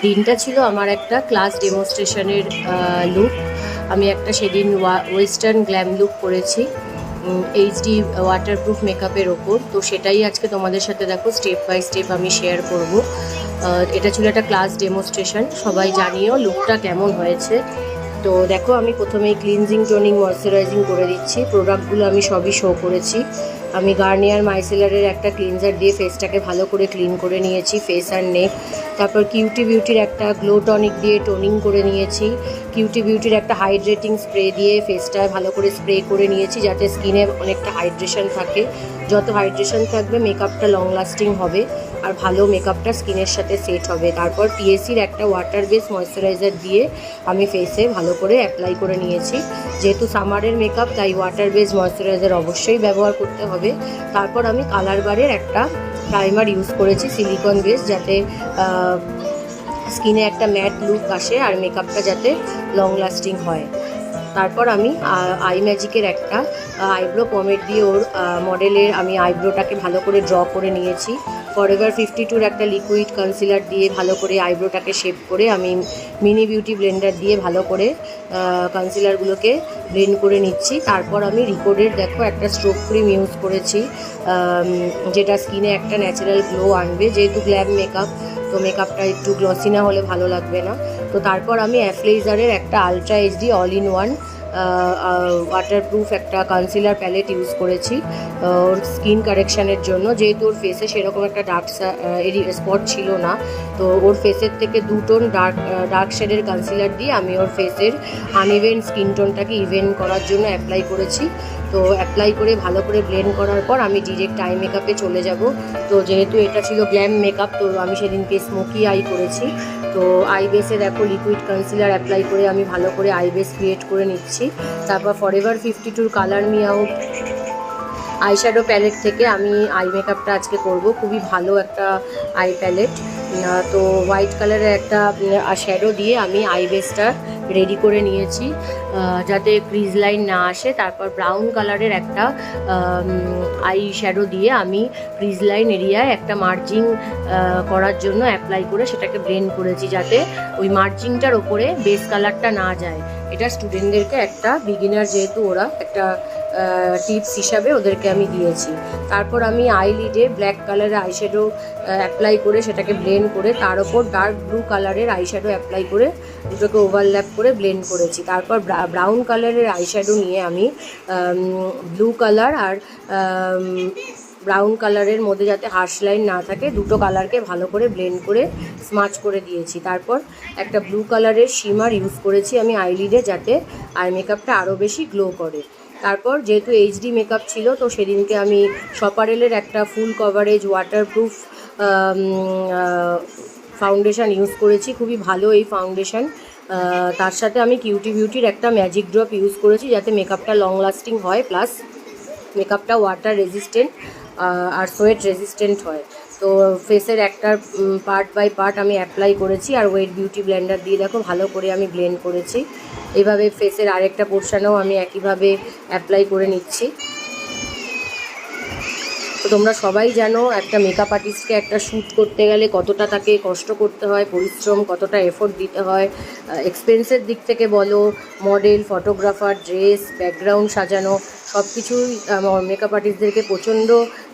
দিনটা ছিল আমার একটা ক্লাস ডেমনস্ট্রেশনের লুক। আমি একটা সেদিন ওয়েস্টার্ন গ্ল্যাম লুক করেছি এইচডি ওয়াটারপ্রুফ মেকআপের ওপর। তো সেটাই আজকে তোমাদের সাথে দেখো স্টেপ বাই স্টেপ আমি শেয়ার করব। এটা ছিল একটা ক্লাস ডেমনস্ট্রেশন, সবাই জানিও লুকটা কেমন হয়েছে। তো দেখো আমি প্রথমেই ক্লিনজিং টোনিং ময়শ্চারাইজিং করে দিচ্ছি। প্রোডাক্টগুলো আমি সবই শো করেছি। আমি গার্নিয়ার মাইসেলারের একটা ক্লিনজার দিয়ে ফেসটাকে ভালো করে ক্লিন করে নিয়েছি, ফেস আর নেক। তারপর কিউটি বিউটির একটা গ্লো টনিক দিয়ে টোনিং করে নিয়েছি। কিউটি বিউটির একটা হাইড্রেটিং স্প্রে দিয়ে ফেসটায় ভালো করে স্প্রে করে নিয়েছি, যাতে স্কিনে অনেকটা হাইড্রেশন থাকে। যত হাইড্রেশন থাকবে মেকআপটা লং লাস্টিং হবে আর ভালো মেকআপটা স্কিনের সাথে সেট হবে। তারপর পিএসির একটা ওয়াটার বেস ময়শ্চারাইজার দিয়ে আমি ফেসে ভালো করে অ্যাপ্লাই করে নিয়েছি। যেহেতু সামারের মেকআপ তাই ওয়াটার বেস ময়শ্চারাইজার অবশ্যই ব্যবহার করতে হবে। তারপর আমি কালার বারের একটা প্রাইমার ইউজ করেছি সিলিকন বেস, যাতে স্কিনে একটা ম্যাট লুক আসে আর মেকআপটা যাতে লং লাস্টিং হয়। তারপর আমি আই ম্যাজিকের একটা আইব্রো পমেড দিয়ে ওর মডেলের আমি আইব্রোটাকে ভালো করে ড্র করে নিয়েছি। ফরএভার 52-র একটা লিকুইড কনসিলার দিয়ে ভালো করে আইব্রোটাকে শেপ করে আমি মিনি বিউটি ব্লেন্ডার দিয়ে ভালো করে কনসিলারগুলোকে ব্লেন্ড করে নিচ্ছি। তারপর আমি রিকোডের দেখো একটা স্ট্রোক ক্রিম ইউজ করেছি, যেটা স্কিনে একটা ন্যাচারাল গ্লো আনবে। যেহেতু গ্ল্যাম মেকআপ, তো মেকআপটা একটু গ্লসি না হলে ভালো লাগবে না। তো তারপর আমি অ্যাফ্লেজারের একটা ultra HD all in one waterproof একটা কনসিলার প্যালেট ইউজ করেছি ওর স্কিন কারেকশানের জন্য। যেহেতু ওর ফেসে সেরকম একটা ডার্ক স্পট ছিল না, তো ওর ফেসের থেকে 2 টোন ডার্ক শেডের কনসিলার দিয়ে আমি ওর ফেসের আনইভেন স্কিন টোনটাকে ইভেন করার জন্য অ্যাপ্লাই করেছি। তো অ্যাপ্লাই করে ভালো করে ব্লেন্ড করার পর আমি ডিরেক্ট আই মেকআপে চলে যাব। তো যেহেতু এটা ছিল গ্ল্যাম মেকআপ, তো আমি সেদিনকে স্মোকি আই করেছি। তো আই বেসে দেখো লিকুইড কনসিলার অ্যাপ্লাই করে আমি ভালো করে আই বেস ক্রিয়েট করে নিচ্ছি। তারপর ফরএভার 52-র colour me out eyeshadow palette থেকে আমি আই মেকআপটা আজকে করব। খুবই ভালো একটা আই প্যালেট। তো হোয়াইট কালারের একটা শ্যাডো দিয়ে আমি আই বেসটা রেডি করে নিয়েছি, যাতে ক্রিজ লাইন না আসে। তারপর ব্রাউন কালারের একটা আই শ্যাডো দিয়ে আমি ক্রিজ লাইন এরিয়ায় একটা মার্জিং করার জন্য অ্যাপ্লাই করে সেটাকে ব্লেন্ড করেছি, যাতে ওই মার্জিংটার ওপরে বেস কালারটা না যায়। এটা স্টুডেন্টদেরকে একটা বিগিনার, যেহেতু ওরা একটা টিপস হিসাবে ওদেরকে আমি দিয়েছি। তারপর আমি আইলিডে ব্ল্যাক কালারের আইশ্যাডো অ্যাপ্লাই করে সেটাকে ব্লেন্ড করে তার ওপর ডার্ক ব্লু কালারের আইশ্যাডো অ্যাপ্লাই করে দুটোকে ওভারল্যাপ করে ব্লেন্ড করেছি। তারপর ব্রাউন কালারের আইশ্যাডো নিয়ে আমি ব্লু কালার আর ব্রাউন কালারের মধ্যে যাতে হার্শ লাইন না থাকে, দুটো কালারকে ভালো করে ব্লেন্ড করে স্মাচ করে দিয়েছি। তারপর একটা ব্লু কালারের শিমার ইউজ করেছি আমি আইলিডে, যাতে আই মেকআপটা আরও বেশি গ্লো করে। তারপর যেহেতু এইচডি মেকআপ ছিল, তো সেদিনকে আমি সপারেলের একটা ফুল কভারেজ ওয়াটারপ্রুফ ফাউন্ডেশন ইউজ করেছি। খুবই ভালো এই ফাউন্ডেশন। তার সাথে আমি কিউটি বিউটির একটা ম্যাজিক ড্রপ ইউজ করেছি, যাতে মেকআপটা লং লাস্টিং হয়, প্লাস মেকআপটা ওয়াটার রেজিস্ট্যান্ট আর সোয়েট রেজিস্ট্যান্ট হয়। তো ফেসের একটা পার্ট বাই পার্ট আমি অ্যাপ্লাই করেছি, আর ওয়েট বিউটি ব্লেন্ডার দিয়ে দেখো ভালো করে আমি ব্লেন্ড করেছি। এইভাবে ফেসের আরেকটা পোর্শনেও আমি একইভাবে অ্যাপ্লাই করে নিচ্ছি। তো তোমরা সবাই জানো একটা মেকআপ আর্টিস্টকে একটা শ্যুট করতে গেলে কতটা তাকে কষ্ট করতে হয়, পরিশ্রম, কতটা এফোর্ট দিতে হয়। এক্সপেন্সের দিক থেকে বলো, মডেল, ফটোগ্রাফার, ড্রেস, ব্যাকগ্রাউন্ড সাজানো, সব কিছুই মেকআপ আর্টিস্টদেরকে প্রচণ্ড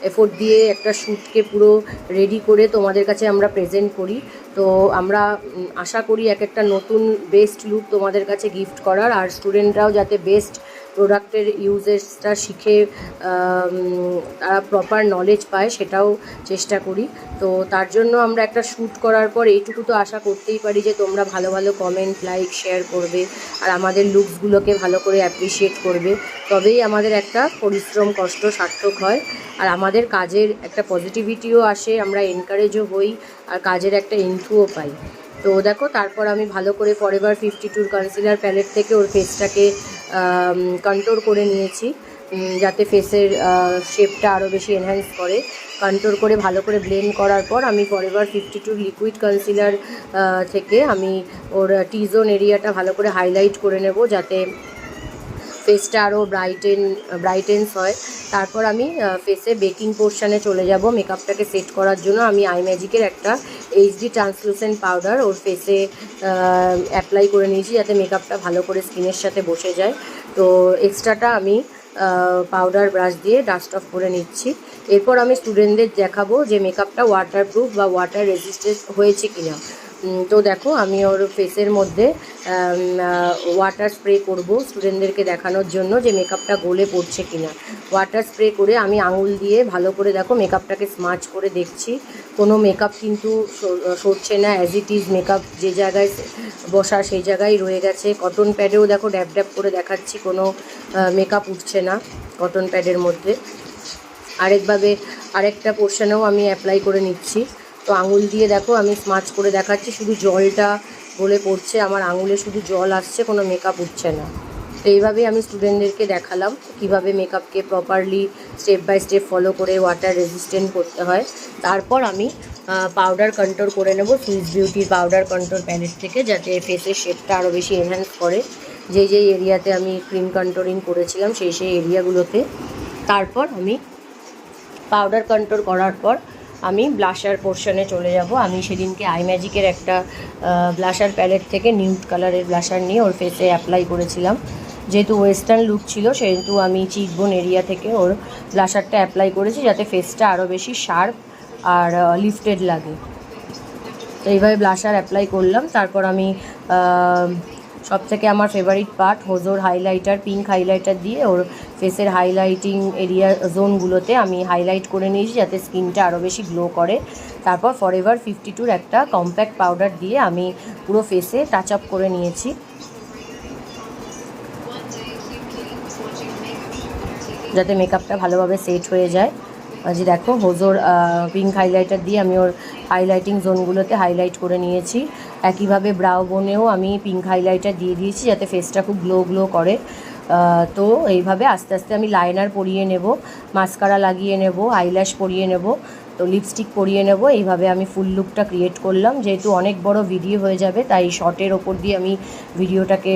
এফোর্ট দিয়ে একটা শ্যুটকে পুরো রেডি করে তোমাদের কাছে আমরা প্রেজেন্ট করি। তো আমরা আশা করি একটা নতুন বেস্ট লুক তোমাদের কাছে গিফট করার, আর স্টুডেন্টরাও যাতে বেস্ট প্রোডাক্টের ইউজেসটা শিখে তারা প্রপার নলেজ পায়, সেটাও চেষ্টা করি। তো তার জন্য আমরা একটা শ্যুট করার পর এইটুকু তো আশা করতেই পারি যে তোমরা ভালো ভালো কমেন্ট, লাইক, শেয়ার করবে আর আমাদের লুকসগুলোকে ভালো করে অ্যাপ্রিসিয়েট করবে। তবেই আমাদের একটা পরিশ্রম, কষ্ট সার্থক হয়, আর আমাদের কাজের একটা পজিটিভিটিও আসে, আমরা এনকারেজও হই, আর কাজের একটা ইনফুও পাই। তো দেখো তারপর আমি ভালো করে ফরএভার 52-র কনসিলার প্যালেট থেকে ওর ফেসটাকে কন্ট্রোল করে নিয়েছি, যাতে ফেসের শেপটা আরও বেশি এনহ্যান্স করে। কন্ট্রোল করে ভালো করে ব্লেন্ড করার পর আমি ফরএভার 52-র লিকুইড কনসিলার থেকে আমি ওর টি জোন এরিয়াটা ভালো করে হাইলাইট করে নেব, যাতে ফেসটা আরও ব্রাইটেন্স হয়। তারপর আমি ফেসে বেকিং পোর্শনে চলে যাব মেকআপটাকে সেট করার জন্য। আমি আই ম্যাজিকের একটা এইচডি ট্রান্সলুসেন্ট পাউডার ওর ফেসে অ্যাপ্লাই করে নিয়েছি, যাতে মেকআপটা ভালো করে স্কিনের সাথে বসে যায়। তো এক্সট্রাটা আমি পাউডার ব্রাশ দিয়ে ডাস্ট অফ করে নিচ্ছি। এরপর আমি স্টুডেন্টদের দেখাবো যে মেকআপটা ওয়াটারপ্রুফ বা ওয়াটার রেজিস্ট্যান্ট হয়েছে কিনা। তো দেখো আমি ওর ফেসের মধ্যে ওয়াটার স্প্রে করব স্টুডেন্টদেরকে দেখানোর জন্য যে মেকআপটা গলে পড়ছে কিনা। ওয়াটার স্প্রে করে আমি আঙুল দিয়ে ভালো করে দেখো মেকআপটাকে স্মাচ করে দেখছি। কোনো মেকআপ কিন্তু সরছে না, অ্যাজ ইট ইজ মেকআপ যে জায়গায় বসা সেই জায়গায় রয়ে গেছে। কটন প্যাডেও দেখো ড্যাব ড্যাব করে দেখাচ্ছি, কোনো মেকআপ উঠছে না কটন প্যাডের মধ্যে। আরেকটা পোর্শনেও আমি অ্যাপ্লাই করে নিচ্ছি। তো আঙুল দিয়ে দেখো আমি স্মাচ করে দেখাচ্ছি, শুধু জলটা গলে পড়ছে, আমার আঙুলে শুধু জল আসছে, কোনো মেকআপ উঠছে না। তো এইভাবেই আমি স্টুডেন্টদেরকে দেখালাম কীভাবে মেকআপকে properly step by step follow করে ওয়াটার রেজিস্ট্যান্ট করতে হয়। তারপর আমি পাউডার কন্ট্রোল করে নেব সুইস বিউটির পাউডার কন্ট্রোল প্যালেট থেকে, যাতে ফেসের শেপটা আরও বেশি এনহ্যান্স করে যেই এরিয়াতে আমি ক্রিম কন্ট্রোলিং করেছিলাম সেই এরিয়াগুলোতে। তারপর আমি পাউডার কন্ট্রোল করার পর আমি ব্লাশার পোর্শনে চলে যাব। আমি সেদিনকে আই ম্যাজিকের একটা ব্লাশার প্যালেট থেকে নিউড কালারের ব্লাশার নিয়ে ওর ফেসে অ্যাপ্লাই করেছিলাম। যেহেতু ওয়েস্টার্ন লুক ছিল সেহেতু আমি চিকবোন এরিয়া থেকে ওর ব্লাশারটা অ্যাপ্লাই করেছি, যাতে ফেসটা আরও বেশি শার্প আর লিফটেড লাগে। তো এইভাবে ব্লাশার অ্যাপ্লাই করলাম। তারপর আমি সবথেকে আমার ফেভারিট পার্ট হোজোর হাইলাইটার, পিঙ্ক হাইলাইটার দিয়ে ওর ফেসের হাইলাইটিং এরিয়া জোনগুলোতে আমি হাইলাইট করে নিয়েছি, যাতে স্কিনটা আরও বেশি গ্লো করে। তারপর ফরএভার 52 একটা কম্প্যাক্ট পাউডার দিয়ে আমি পুরো ফেসে টাচ আপ করে নিয়েছি, যাতে মেকআপটা ভালোভাবে সেট হয়ে যায়। যে দেখো হোজোর পিঙ্ক হাইলাইটার দিয়ে আমি ওর হাইলাইটিং জোনগুলোতে হাইলাইট করে নিয়েছি। একইভাবে ব্রাউ বোনেও আমি পিঙ্ক হাইলাইটার দিয়ে দিয়েছি, যাতে ফেসটা খুব গ্লো করে। তো এইভাবে আস্তে আস্তে আমি লাইনার পরিয়ে নেব, মাস্কারা লাগিয়ে নেব, আইল্যাশ পরিয়ে নেব, তো লিপস্টিক পরিয়ে নেব। এইভাবে আমি ফুল লুকটা ক্রিয়েট করলাম। যেহেতু অনেক বড় ভিডিও হয়ে যাবে তাই শর্টের ওপর দিয়ে আমি ভিডিওটাকে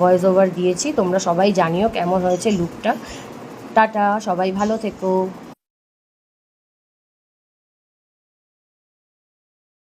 ভয়েস ওভার দিয়েছি। তোমরা সবাই জানিও কেমন হয়েছে লুকটা। টাটা, সবাই ভালো থেকো।